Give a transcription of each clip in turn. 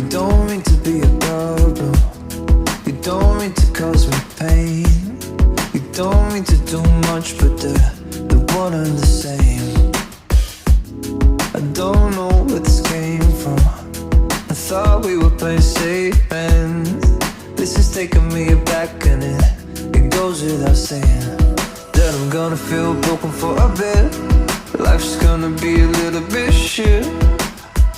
don't mean to be a problem. You don't mean to cause me pain. You don't mean to do much, but they're one and the same. I don't know where this came from. I thought we were playing safe friends. This is taking me aback, and it goes without saying that I'm gonna feel broken for a bit. Life's gonna be a little bit shit.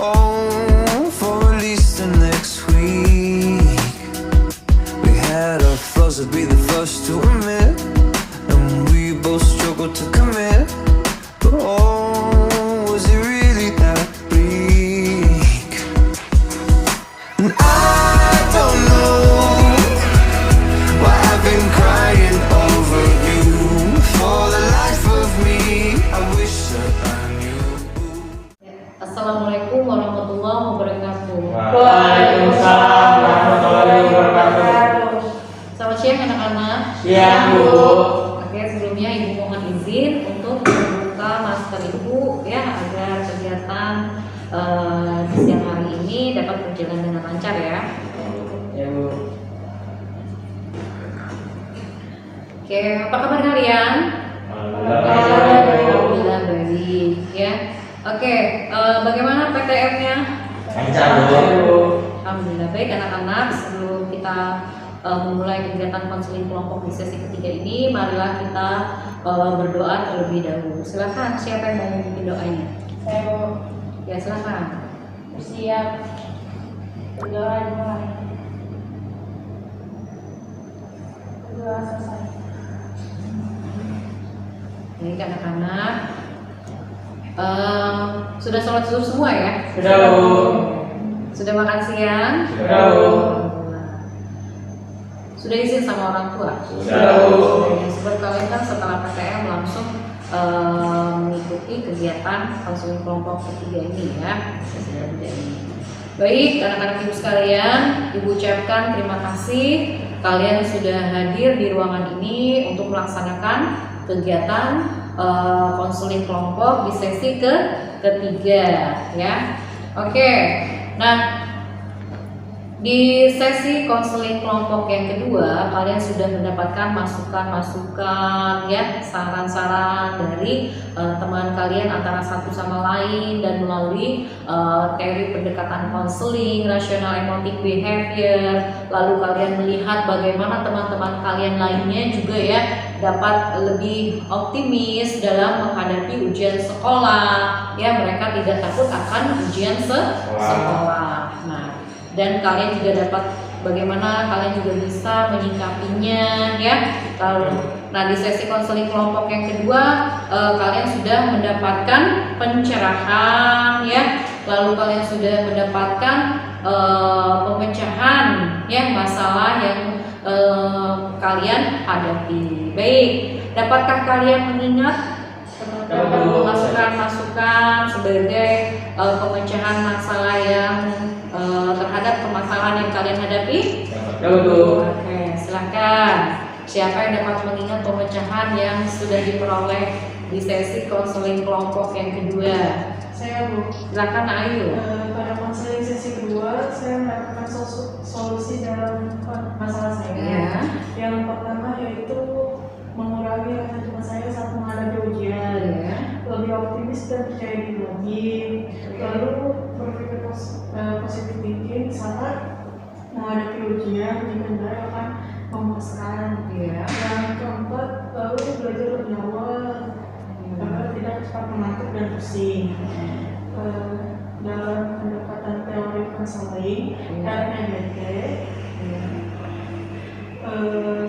Oh, for at least the next week. We had our flaws, I'd be the first to admit, and we both struggled to commit. But oh, was it really that bleak? And I don't know why I've been crying over you. For the life of me, I wish that I knew. Assalamualaikum warahmatullahi wabarakatuh. Waalaikumsalam warahmatullahi wabarakatuh. Selamat siang anak-anak. Siang, Bu. Oke, sebelumnya Ibu mohon izin untuk membuka masker Ibu ya, agar kegiatan di siang hari ini dapat berjalan dengan lancar ya. Ya, Bu. Oke, apa kabar kalian? Alhamdulillah. Alhamdulillah baik ya. Oke, bagaimana PTM-nya? Lancar, Bu. Alhamdulillah baik anak-anak. Sebelum kita memulai kegiatan konseling kelompok di sesi ketiga ini, marilah kita berdoa terlebih dahulu. Silakan, siapa yang mau memimpin doanya? Saya mau Ya silakan. bersiap berdoa dimulai. Berdoa selesai. Baik anak-anak, sudah sholat zuhur semua ya? Sudah, Bu. Sudah makan siang? Sudah, Bu. Sudah izin sama orang tua? Sudah, Bu. Sebab kalian kan setelah PTM langsung mengikuti kegiatan konseling kelompok ketiga ini ya. Baik anak-anak ibu sekalian, ibu ucapkan terima kasih kalian sudah hadir di ruangan ini untuk melaksanakan kegiatan konseling kelompok di sesi ketiga ya. Oke, nah di sesi konseling kelompok yang kedua, kalian sudah mendapatkan masukan-masukan ya, saran-saran dari teman kalian antara satu sama lain, dan melalui teori pendekatan konseling, rational emotive behavior. Lalu kalian melihat bagaimana teman-teman kalian lainnya juga ya dapat lebih optimis dalam menghadapi ujian sekolah. Ya, mereka tidak takut akan ujian sekolah. Nah, dan kalian juga dapat bagaimana kalian juga bisa menyikapinya ya. Nah di sesi konseling kelompok yang kedua kalian sudah mendapatkan pencerahan ya, lalu kalian sudah mendapatkan pemecahan ya masalah yang kalian hadapi. Baik, dapatkah kalian mengingat masukan-masukan sebagai pemecahan masalah yang terhadap permasalahan yang kalian hadapi? Ya, Bu. Oke, silakan. Siapa yang dapat mengingat pemecahan yang sudah diperoleh di sesi konseling kelompok yang kedua? Saya Bu. Silakan Ayu. Pada konseling sesi kedua, saya mendapatkan solusi dalam masalah saya. Ya. Yang pertama yaitu mengurangi rasa cemas saya saat menghadapi ujian. Ya. Lebih optimis dan percaya diri lagi. Lalu berpikir positif thinking saat menghadapi ujian dengan saya akan memuaskan. Ya. Yang keempat, lalu belajar lebih awal agar tidak cepat mengantuk dan pusing. Dalam pendekatan teori konseling RNBT,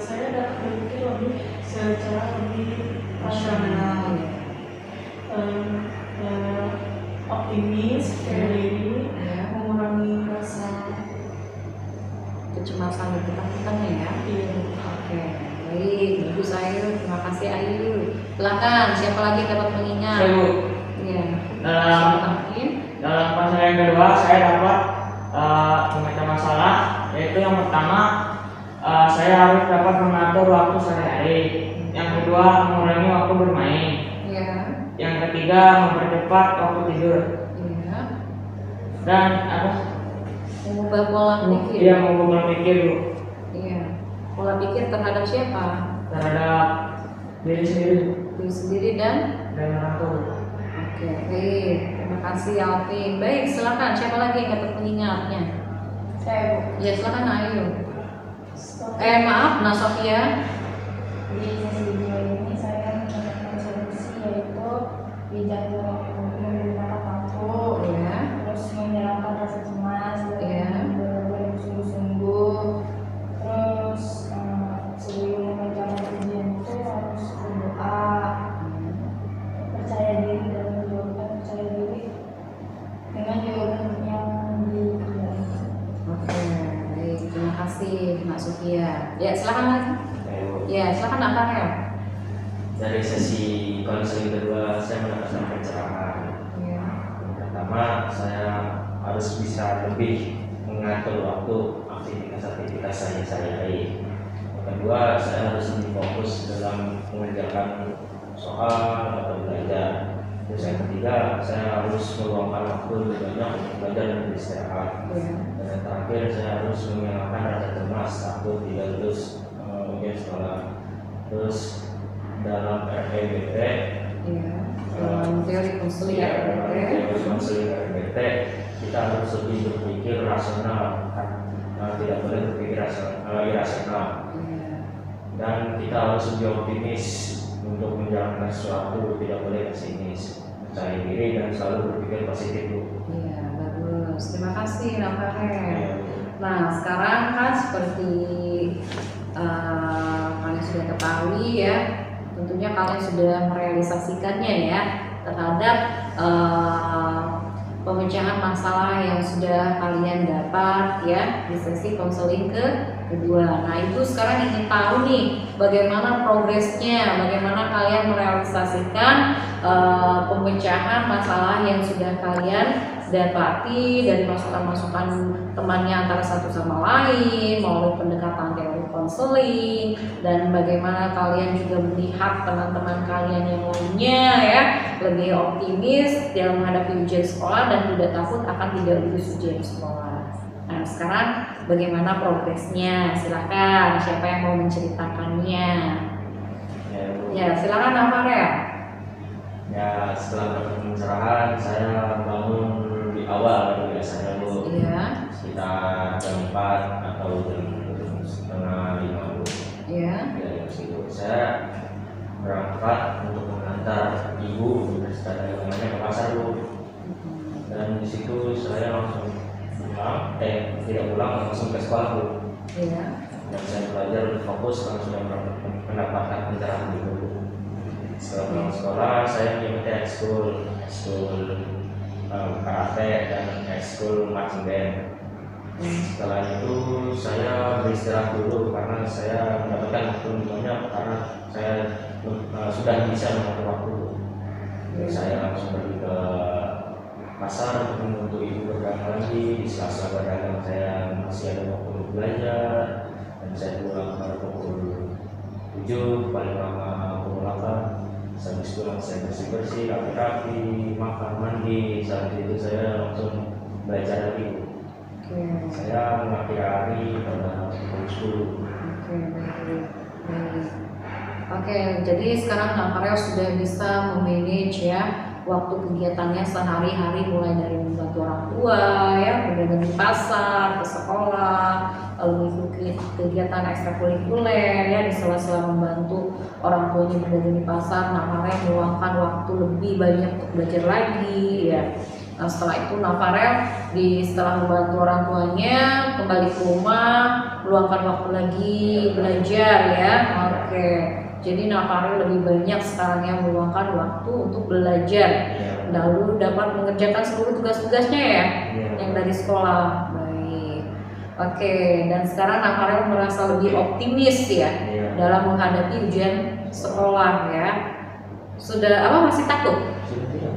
saya dapat berpikir lebih secara lebih rasional, optimis, percaya diri, mengurangi rasa Kecemasan dan ketakutannya ya. iya. Oke, baik. Bagus Ayu, terima kasih Ayu. Silakan, siapa lagi yang dapat mengingat? Saya, Bu. Iya. Dalam konseling yang kedua, saya dapat memecah masalah, yaitu yang pertama saya harus dapat mengatur waktu sehari-hari. Yang kedua, mengurangi waktu bermain. Iya. Yang ketiga, mempercepat waktu tidur. Iya. Dan Mengubah pola pikir. Iya, mau pola pikir Bu. Iya. Pola pikir terhadap siapa? Terhadap diri sendiri Diri sendiri dan orang tua. oke, baik. Terima kasih Alvin. Baik, silakan. Siapa lagi yang dapat pengingatnya? Saya Bu. Ya, silakan Ayu. Stop. Maaf, Nah Sofia. Di sesi video ini saya mendapatkan solusi yaitu dijaga menerima kantuk, Ya. terus menghilangkan rasa cemas, Iya. dan sungguh-sungguh, terus sebelum mengerjakan ujian itu harus berdoa, percaya diri dan menjawabkan percaya diri dengan jawaban yang dikerjakan. Oke, baik. Terima kasih Mbak Sofia. Ya, silakan lagi. Ya, silakan Mbak Farel. Dari sesi konseling kedua saya mendapatkan pencerahan. Ya. Yang pertama, saya harus bisa lebih mengatur waktu aktivitas saya sehari-hari. Yang kedua, saya harus lebih fokus dalam mengerjakan soal atau belajar. Terus yang ketiga, saya harus meluangkan waktu lebih banyak untuk belajar dan beristirahat. Ya. Dan yang terakhir, saya harus menghilangkan rasa cemas takut tidak lulus ujian sekolah. Terus dalam RPBT, Ya. Dalam teori konseling RPBT. konseling RPBT, kita harus lebih berpikir rasional, tidak boleh berpikir irasional, Ya. dan kita harus lebih optimis untuk menjalankan sesuatu, tidak boleh pesimis, percaya diri dan selalu berpikir positif Bu. Iya, bagus. Terima kasih, Nafarel. Ya, Nah, sekarang kan seperti kalian sudah ketahui ya, tentunya kalian sudah merealisasikannya ya terhadap pemecahan masalah yang sudah kalian dapat ya di sesi konseling kedua. Nah, itu sekarang ingin tahu nih bagaimana progresnya, bagaimana kalian merealisasikan pemecahan masalah yang sudah kalian dapati dari masukan-masukan temannya antara satu sama lain melalui pendekatan teori konseling, dan bagaimana kalian juga melihat teman-teman kalian yang lainnya ya lebih optimis dalam menghadapi ujian sekolah dan tidak takut akan tidak lulus ujian sekolah. Nah, sekarang bagaimana progresnya? Silakan, siapa yang mau menceritakannya? ya, Bu. Ya, silakan Amarel. Ya, setelah dapat pencerahan, saya bangun di awal dari biasanya Bu. Iya, Sekitar jam 4 atau jam setengah 5 Bu. iya, Ya, jam segitu saya berangkat untuk mengantar ibu Universitas Agamanya ke pasar Bu. Dan di situ saya langsung tidak pulang, langsung ke sekolah Bu. iya. Dan saya belajar lebih fokus karena sudah mendapatkan pencerahan itu Bu. Setelah pulang sekolah, saya mengikuti ekskul karate dan ekskul marching band. Setelah itu saya beristirahat dulu karena saya mendapatkan waktu lebih banyak karena saya sudah bisa mengatur waktu. Jadi saya langsung pergi ke pasar untuk membantu ibu berdagang lagi. Di sela-sela berdagang saya masih ada waktu untuk belajar, dan saya pulang pada pukul 7 paling lama pukul 8. Habis pulang saya bersih-bersih, rapi-rapi, makan, mandi. Saat itu saya langsung belajar lagi Bu. Oke. Saya mengakhiri hari pada pukul 10. Oke, baik. Baik. Oke, jadi sekarang Nafarel sudah bisa memanage ya waktu kegiatannya sehari-hari, mulai dari membantu orang tua ya, berdagang di pasar, ke sekolah, lalu mengikuti kegiatan ekstrakurikuler ya, di sela-sela membantu orang tuanya berdagang di pasar. Nafarel meluangkan waktu lebih banyak untuk belajar lagi ya. Nah, setelah itu Nafarel setelah membantu orang tuanya kembali ke rumah, meluangkan waktu lagi belajar ya. Oke, jadi Nafarel lebih banyak sekarang yang meluangkan waktu untuk belajar, lalu dapat mengerjakan seluruh tugas-tugasnya ya yang dari sekolah. Baik. Oke, dan sekarang Nafarel merasa lebih optimis ya dalam menghadapi ujian sekolah ya. Sudah masih takut?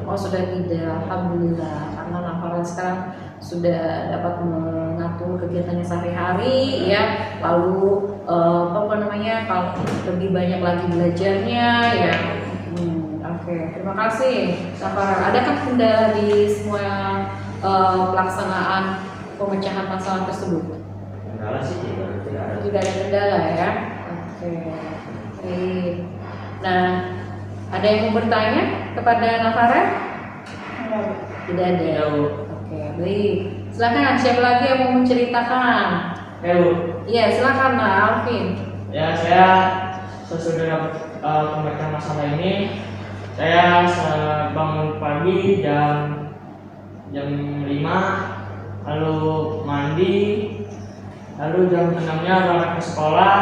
Oh, sudah tidak, alhamdulillah, karena Nafarel sekarang sudah dapat mengatur kegiatannya sehari-hari ya, lalu kalau lebih banyak lagi belajarnya ya. Oke, terima kasih Nafarel. Adakah kendala di semua pelaksanaan pemecahan masalah tersebut? Kendala sih tidak ada. Tidak ada kendala ya. Oke. Baik. Nah, ada yang mau bertanya kepada Nafara? Tidak ada. Ya, Bu. Oke, baik. Silakan, siapa lagi yang mau menceritakan? Ya, Bu. Iya, silakan Nah Alvin. Ya, saya sesudah dapat pemecah masalah ini, saya bangun pagi jam 5, lalu mandi, lalu jam 6-nya berangkat ke sekolah.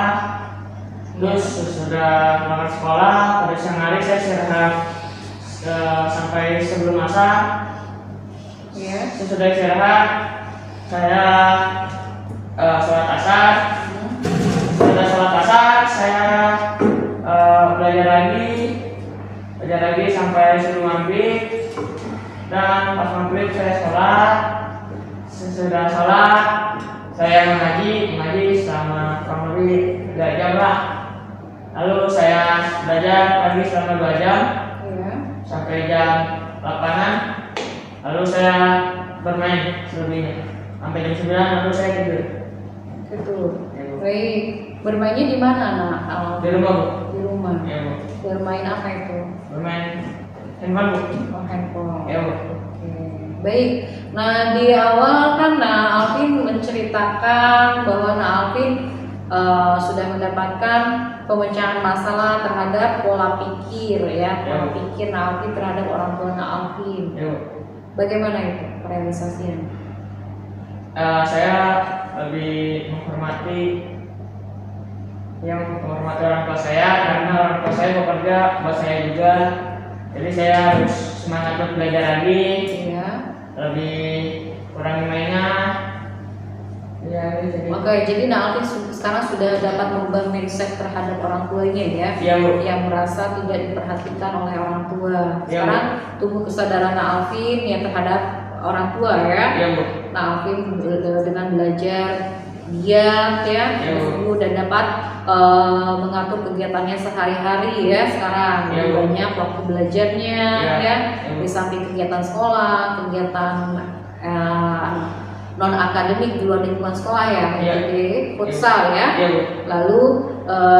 Terus sesudah berangkat sekolah, pada siang hari saya istirahat sampai sebelum masak. Ya. Sesudah istirahat, saya sholat asar. Setelah sholat asar, saya belajar lagi sampai sebelum maghrib. Dan pas maghrib saya sholat. Sesudah sholat, saya mengaji selama kurang lebih 3 jam lah. Lalu saya belajar lagi selama 2 jam Ya. sampai jam 8-an. Lalu saya bermain selebihnya sampai jam 9, lalu saya tidur. Betul. Baik. Bermainnya di mana Nah? Di rumah, Bu. Di rumah. Ya, Bu. Bermain apa itu? Bermain handphone, Bu. Oh, handphone. Ya, Bu. Oke. Baik. Nah, di awal kan Nah Alvin menceritakan bahwa Nah Alvin sudah mendapatkan pemecahan masalah terhadap pola pikir ya, pola pikir Nah Alvin terhadap orang tua Nah Alvin. Ya, Bu. Bagaimana itu realisasinya? Saya lebih menghormati orang tua saya, karena orang tua saya bekerja buat saya juga. Jadi saya harus semangat untuk belajar lagi, Ya. lebih kurangi mainnya. Ya, jadi. Oke, jadi Nah Alvin sekarang sudah dapat mengubah mindset terhadap orang tuanya ya, Iya, Bu. yang merasa tidak diperhatikan oleh orang tua. Iya, Sekarang tumbuh kesadaran Nah Alvin ya terhadap orang tua ya. Iya, Bu. Nah Alvin dengan belajar giat ya, Iya, Bu. sungguh dan dapat mengatur kegiatannya sehari-hari ya sekarang. Iya, Lebih Bu. banyak waktu belajarnya Iya, ya, iya, Bu. di samping kegiatan sekolah, kegiatan non akademik di luar lingkungan sekolah ya, Iya. jadi futsal ya. Iya, Bu. Lalu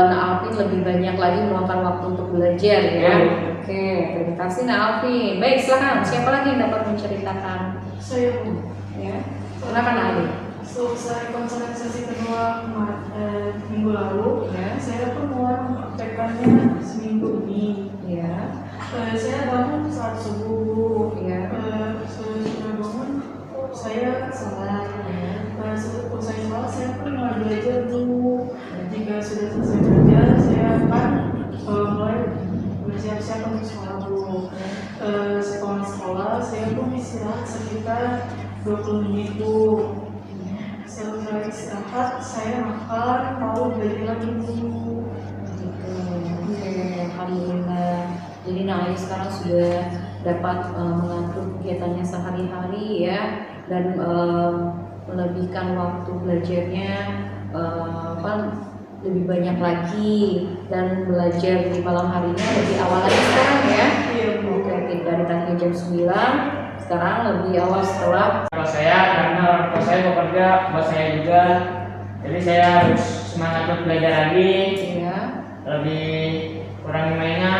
Nah Alvin lebih banyak lagi meluangkan waktu untuk belajar ya. Iya, Bu. Oke, terima kasih Nah Alvin. Baik, silakan. Siapa lagi yang dapat menceritakan? Saya Bu. Ya, silakan Adi. Selesai konsolidasi kedua minggu lalu, Ya. saya pun mulai mempraktekannya seminggu ini. Ya, Saya bangun saat subuh. ya. Sesudah bangun, saya sholat. Setelah selesai sholat, saya pun mulai belajar dulu. Jika sudah selesai belajar, saya akan mulai bersiap-siap untuk sekolah dulu. Sekolah, saya pun istirahat sekitar 20 menit dulu. Setelah istirahat, saya makan, lalu belajar lagi dulu. Oke, alhamdulillah. Jadi Nah Alvin sekarang sudah dapat mengatur kegiatannya sehari-hari ya, dan melebihkan waktu belajarnya lebih banyak lagi, dan belajar di malam harinya lebih awal lagi sekarang ya. Iya, Bu. Oke, dari tadi jam 9, sekarang lebih awal setelah. Kalau saya, karena orang tua saya bekerja buat saya juga. Jadi saya harus semangat untuk belajar lagi, Ya. lebih kurangi mainnya.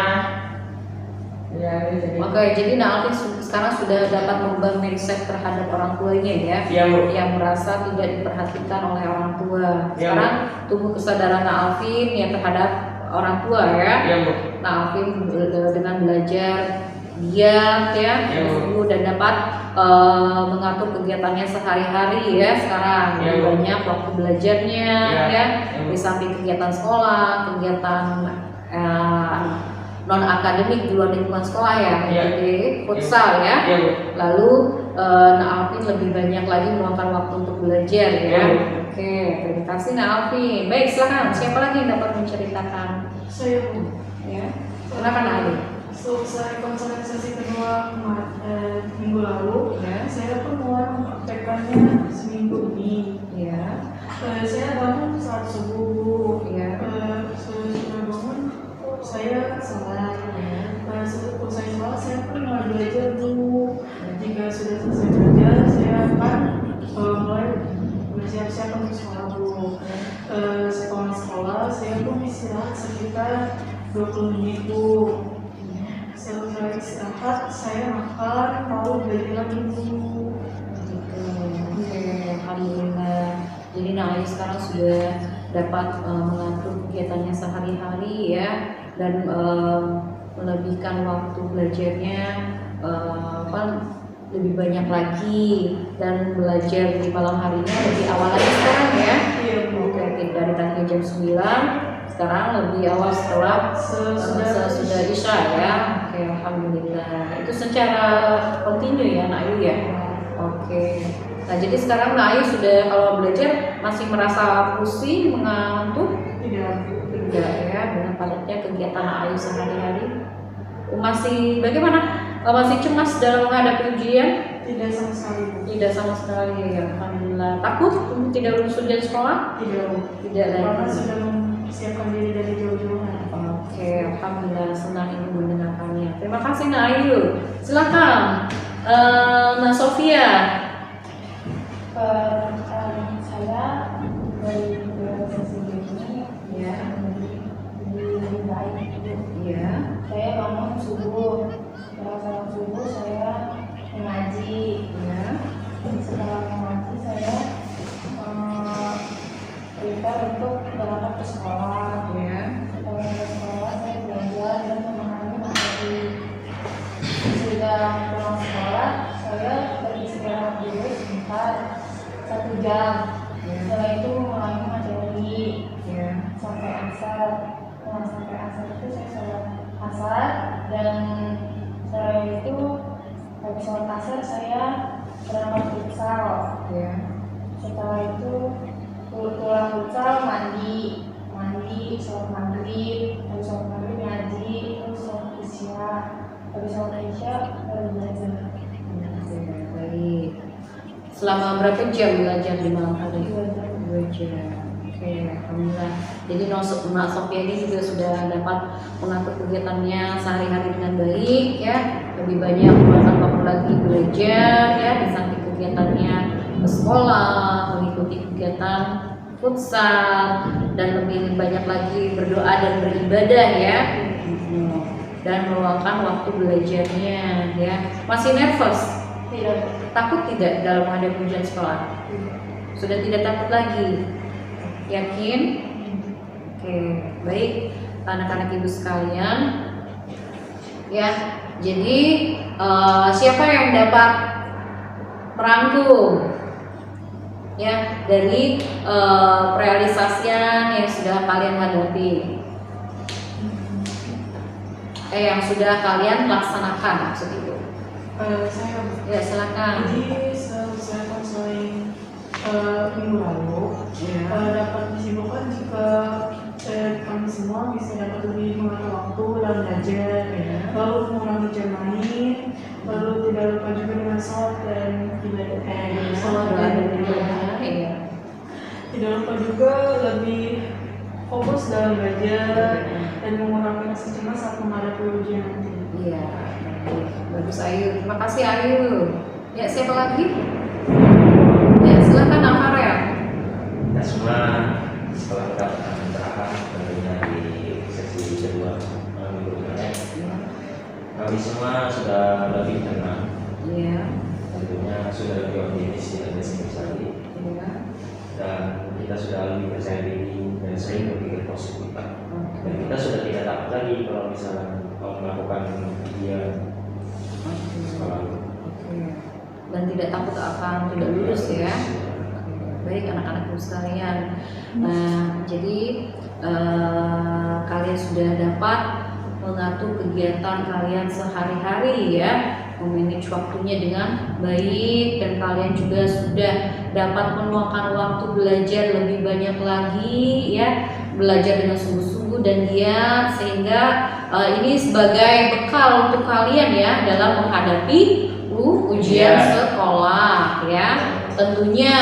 Ya, jadi. Oke, jadi Nah Alvin sekarang sudah dapat mengubah mindset terhadap orang tuanya ya, Iya, Bu. yang merasa tidak diperhatikan oleh orang tua. Iya, Sekarang tumbuh kesadaran Nah Alvin ya terhadap orang tua ya. Iya, Bu. Nah Alvin dengan belajar giat ya, Iya, Bu. sungguh dan dapat mengatur kegiatannya sehari-hari ya sekarang. Iya, Lebih Bu. banyak waktu belajarnya Iya, ya, iya, Bu. di samping kegiatan sekolah, kegiatan non akademik di luar lingkungan sekolah ya, Iya. jadi futsal ya. Iya, Bu. Lalu Nah Alvin lebih banyak lagi meluangkan waktu untuk belajar ya. Iya, Bu. Oke, terima kasih Nah Alvin. Baik, silakan. Siapa lagi yang dapat menceritakan? Saya Bu. Ya, silakan Adi. Selesai konsolidasi kedua minggu lalu, Ya. saya pun mulai mempraktekannya seminggu ini. Ya, Saya bangun saat subuh. ya. Sesudah bangun, saya sholat. Setelah selesai sholat, saya pun mulai belajar dulu. Jika sudah selesai belajar, saya akan mulai saya pun istirahat sekitar 20 menit Bu. Setelah istirahat, saya makan, lalu belajar lagi Bu. Oke, alhamdulillah. Jadi Naaya sekarang sudah dapat mengatur kegiatannya sehari-hari ya, dan melebihkan waktu belajarnya lebih banyak lagi, dan belajar di malam harinya lebih awal lagi sekarang ya. Iya Bu. Oke, dari tadinya jam 9 sekarang lebih awal setelah sudah Isya ya. Oke, alhamdulillah. Itu secara kontinu ya Nak Ayu ya. Oke. Nah, jadi sekarang Nak Ayu sudah kalau belajar masih merasa pusing, mengantuk? Tidak ya, dengan padatnya kegiatan Nak Ayu sehari-hari. Masih bagaimana? Masih cemas dalam menghadapi ujian? Tidak sama sekali Bu. Tidak sama sekali ya, alhamdulillah. Takut tidak lulus ujian sekolah? Tidak Bu. Tidak Bapak lagi. sudah mempersiapkan diri dari jauh-jauh hari. Oke, alhamdulillah senang ibu mendengarkannya. Terima kasih Nak Ayu. Silakan, Nak Sofia. Saya dari sesi ini Ya, lebih baik. ya, Saya bangun subuh. Setelah sholat subuh saya mengaji. ya, Setelah mengaji saya prepare untuk berangkat ke sekolah. ya. Setelah ke sekolah saya belajar dan memahami materi. Sudah pulang sekolah saya beristirahat dulu sebentar 1 jam. Setelah itu memahami materi Ya, sampai asar. Nah, sampai asar itu saya sholat asar, dan setelah itu habis sholat asar saya berangkat futsal. ya. Setelah itu pulang futsal, mandi, sholat maghrib, habis sholat maghrib ngaji, terus sholat isya, habis sholat isya baru belajar. Oke, baik. Selama berapa jam belajar di malam hari? 2 jam. 2 jam. Oke, alhamdulillah. Jadi Nak Sofia ini juga sudah dapat mengatur kegiatannya sehari-hari dengan baik ya. Lebih banyak meluangkan waktu lagi belajar ya, di samping kegiatannya ke sekolah, mengikuti kegiatan futsal, dan lebih banyak lagi berdoa dan beribadah ya. Dan meluangkan waktu belajarnya ya. Masih nervous? Tidak. Takut tidak dalam menghadapi ujian sekolah? Sudah tidak takut lagi? Yakin? Oke, baik anak-anak ibu sekalian. Ya, jadi siapa yang dapat merangkum ya dari realisasian yang sudah kalian hadapi? Yang sudah kalian laksanakan maksud itu? Saya Ya, silakan. jadi saya konseling minggu lalu dapat disimpulkan jika kami semua bisa dapat lebih mengatur waktu dalam belajar, lalu mengurangi jam main, lalu tidak lupa juga dengan sholat dan ibadah, sholat dan ibadah. Iya. Tidak lupa juga lebih fokus dalam belajar dan mengurangi rasa cemas saat menghadapi ujian nanti. Iya, bagus Ayu. Terima kasih Ayu. Ya, siapa lagi? Ya, silakan Farel. Kita semua setelah mendapatkan pencerahan tentunya di sesi kedua minggu kemarin, kami semua sudah lebih tenang, Iya. tentunya sudah lebih optimis di atas hari, Iya. dan kita sudah lebih percaya diri dan sering berpikir positif, dan kita sudah tidak takut lagi kalau misalnya melakukan ujian sekolah. Oke. Dan tidak takut akan tidak lulus ya. Baik anak-anak ibu sekalian. Jadi kalian sudah dapat mengatur kegiatan kalian sehari-hari ya, memanage waktunya dengan baik, dan kalian juga sudah dapat meluangkan waktu belajar lebih banyak lagi ya, belajar dengan sungguh-sungguh dan giat, sehingga ini sebagai bekal untuk kalian ya dalam menghadapi ujian sekolah ya. Tentunya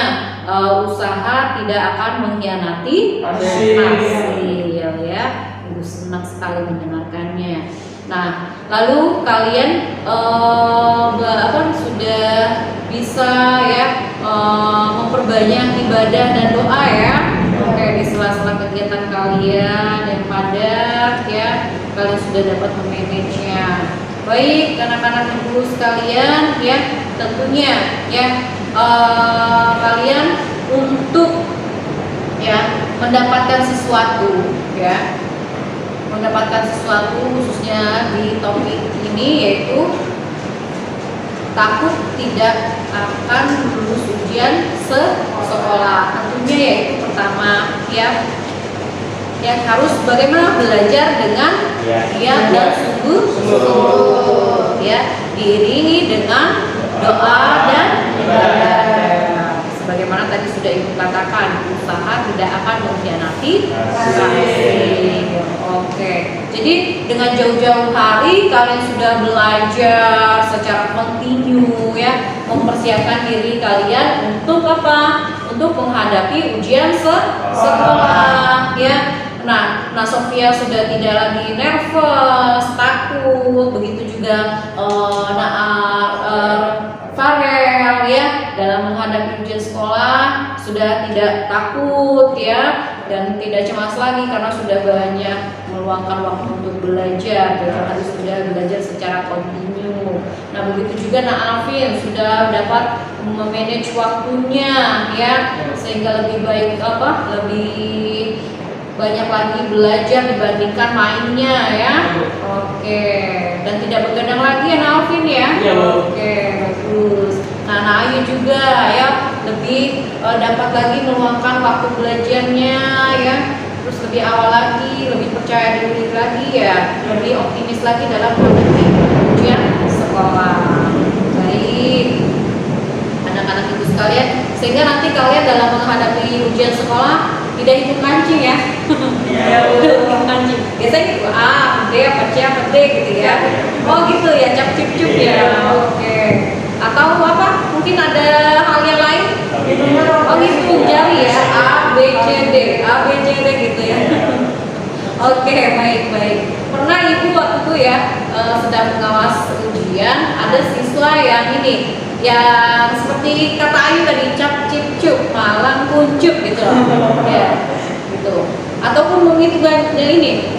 usaha tidak akan mengkhianati hasil ya. Ibu senang sekali mendengarkannya. Nah, lalu kalian sudah bisa ya memperbanyak ibadah dan doa ya. Oke, di sela-sela kegiatan kalian yang padat ya, kalian sudah dapat memanagenya. Baik, anak-anak ibu sekalian ya, tentunya ya kalian untuk ya mendapatkan sesuatu ya, mendapatkan sesuatu khususnya di topik ini yaitu takut tidak akan lulus ujian sekolah. Tentunya yaitu pertama ya, yang harus bagaimana belajar dengan giat dan sungguh-sungguh ya, diiringi dengan doa dan ibadah. Sebagaimana tadi sudah Ibu katakan, usaha tidak akan mengkhianati kasih. Oke, jadi dengan jauh-jauh hari kalian sudah belajar secara kontinu ya, mempersiapkan diri kalian untuk apa? Untuk menghadapi ujian sekolah ya. Nah, Sofia sudah tidak lagi nervous, takut, begitu juga Farel ya, dalam menghadapi ujian sekolah sudah tidak takut ya, dan tidak cemas lagi karena sudah banyak meluangkan waktu untuk belajar, dan tadi sudah belajar secara kontinu. Nah, begitu juga Alvin sudah dapat memanage waktunya ya, sehingga lebih baik lebih banyak lagi belajar dibandingkan mainnya ya. Oke, dan tidak begadang lagi ya Alvin ya. Oke, bagus. Nah, Ayu juga ya lebih dapat lagi meluangkan waktu belajarnya ya, terus lebih awal lagi, lebih percaya diri lagi ya, lebih optimis lagi dalam menghadapi ujian sekolah. Baik, anak-anak ibu sekalian, sehingga nanti kalian dalam menghadapi ujian sekolah tidak hitung kancing ya. Hitung kancing. Biasanya gitu A, B, apa C, apa D gitu ya. Oh gitu ya, cap cip cup ya. Oke. Atau apa? Mungkin ada hal yang lain? Oh gitu, jari ya. A, B, C, D, A, B, C, D gitu ya. Oke, baik. Pernah ibu waktu itu ya sedang mengawas ujian, ada siswa yang ini, yang seperti kata Ayu tadi, cap cip cup, malang kuncup gitu loh. Ya, gitu. Ataupun menghitung ini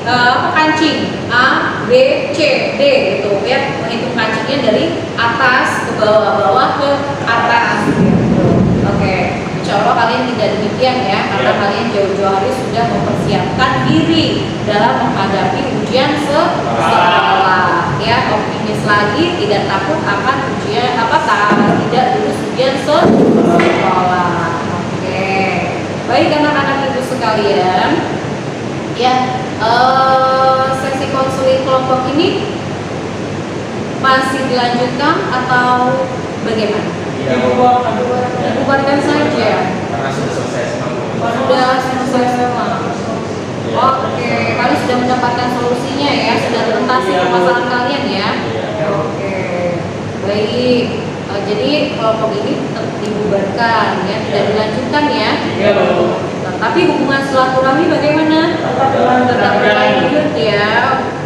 kancing A, B, C, D gitu ya, menghitung kancingnya dari atas ke bawah ke atas gitu. Oke, insya Allah kalian tidak demikian ya, karena kalian jauh-jauh hari sudah mempersiapkan diri dalam menghadapi ujian sekolah ya, optimis lagi, tidak takut akan ujian tidak lulus ujian sekolah. Oke, baik anak-anak ibu sekalian ya, sesi konseling kelompok ini masih dilanjutkan atau bagaimana? Dibubarkan saja. Karena sudah selesai semua. Sudah selesai semua. Oke, kalian sudah mendapatkan solusinya ya, sudah tuntas permasalahan kalian ya. Oke, baik. Jadi kelompok ini tetap dibubarkan ya, tidak dilanjutkan ya. Nah, tapi hubungan silaturahmi bagaimana? Tetap berlanjut ya.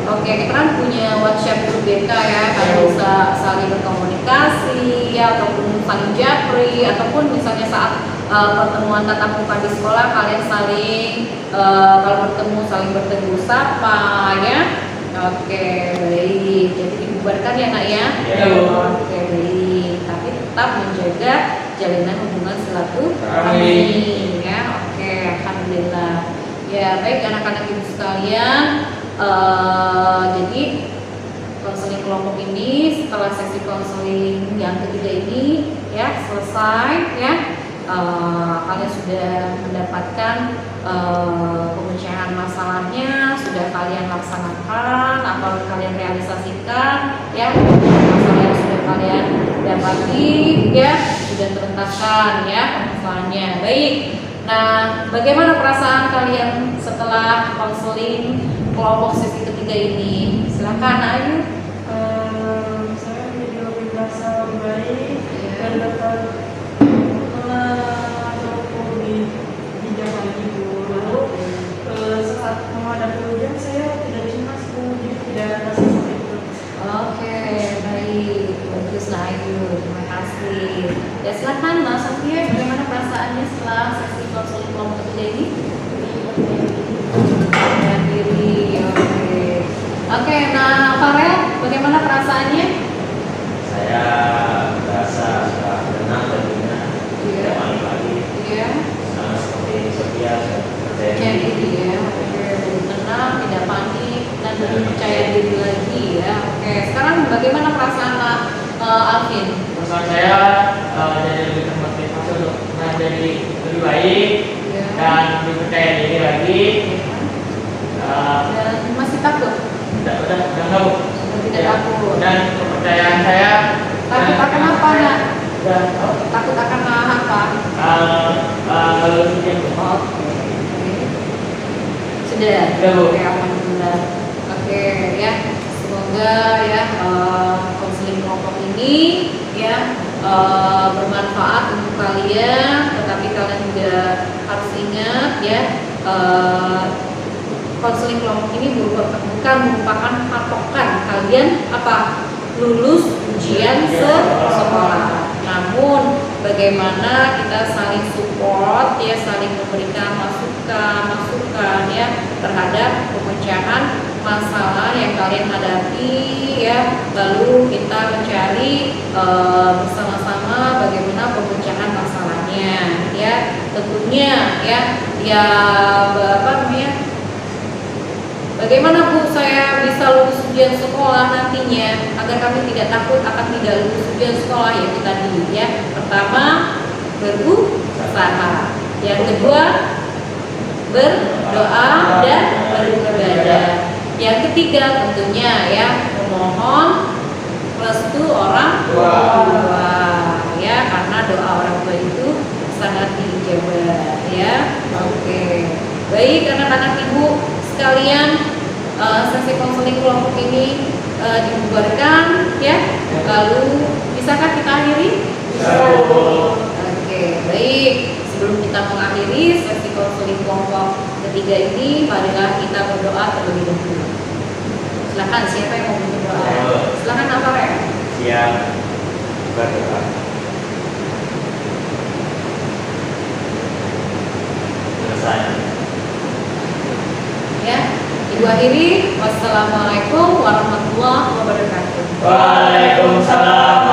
Oke, kita kan punya WhatsApp grup BK ya, kalian bisa saling berkomunikasi ya, ataupun saling japri, ataupun misalnya saat pertemuan tatap muka di sekolah kalian saling kalau bertemu saling bertegur sapa ya. Oke, baik. Jadi dibubarkan ya nak ya. Oke, baik. Tapi tetap menjaga jalinan hubungan silaturahmi ya. Oke, alhamdulillah. Ya, baik anak-anak ibu sekalian. Jadi konseling kelompok ini setelah sesi konseling yang ketiga ini ya selesai ya, kalian sudah mendapatkan pemecahan masalahnya, sudah kalian laksanakan atau kalian realisasikan ya, masalah yang sudah kalian dapati ya, sudah terentaskan ya permasalahannya. Baik, nah bagaimana perasaan kalian setelah konseling kelompok sesi ketiga ini? Silakan Ayu. Saya menjadi lebih merasa lebih baik dan dapat ataupun bijak lagi dulu. Saat menghadapi ujian saya tidak cemas, jadi tidak rasa seperti itu. Oke, baik, bagus Ayu, terima kasih. Ya silakan Mas Sofia, bagaimana perasaannya setelah sesi konseling kelompok ketiga ini? lebih baik Ya. dan lebih percaya diri lagi. Dan masih takut? Udah enggak Bu. Sudah tidak Ya. takut. Dan kepercayaan saya Takut akan apa, Nak? udah Takut akan apa? lulus ujian Bu. Oke. Sudah. Sudah, Bu. Oke, alhamdulillah. Oke, ya. Semoga ya konseling kelompok ini ya bermanfaat untuk kalian. Tetapi kalian juga harus ingat ya konseling kelompok ini bukan merupakan patokan kalian apa lulus ujian sekolah. Namun bagaimana kita saling support ya, saling memberikan masukan ya terhadap pemecahan masalah yang kalian hadapi ya, lalu kita mencari bersama-sama bagaimana pemecahan masalahnya ya. Tentunya ya apa namanya, bagaimana Bu saya bisa lulus ujian sekolah nantinya agar kami tidak takut akan tidak lulus ujian sekolah, yaitu tadi ya, pertama berusaha, yang kedua berdoa dan beribadah, yang ketiga tentunya ya memohon restu orang tua ya, karena doa orang tua itu sangat diijabah ya. Oke, baik anak-anak ibu sekalian, sesi konseling kelompok ini dibubarkan ya. Lalu bisakah kita akhiri? Oke, baik. Sebelum kita mengakhiri sesi konseling kelompok ketiga ini, marilah kita berdoa terlebih dahulu. Silakan, siapa yang mau berdoa? Silakan apa ya? Siap. Berdoa. Selesai. Ya, ibu akhiri. Wassalamualaikum warahmatullahi wabarakatuh. Waalaikumsalam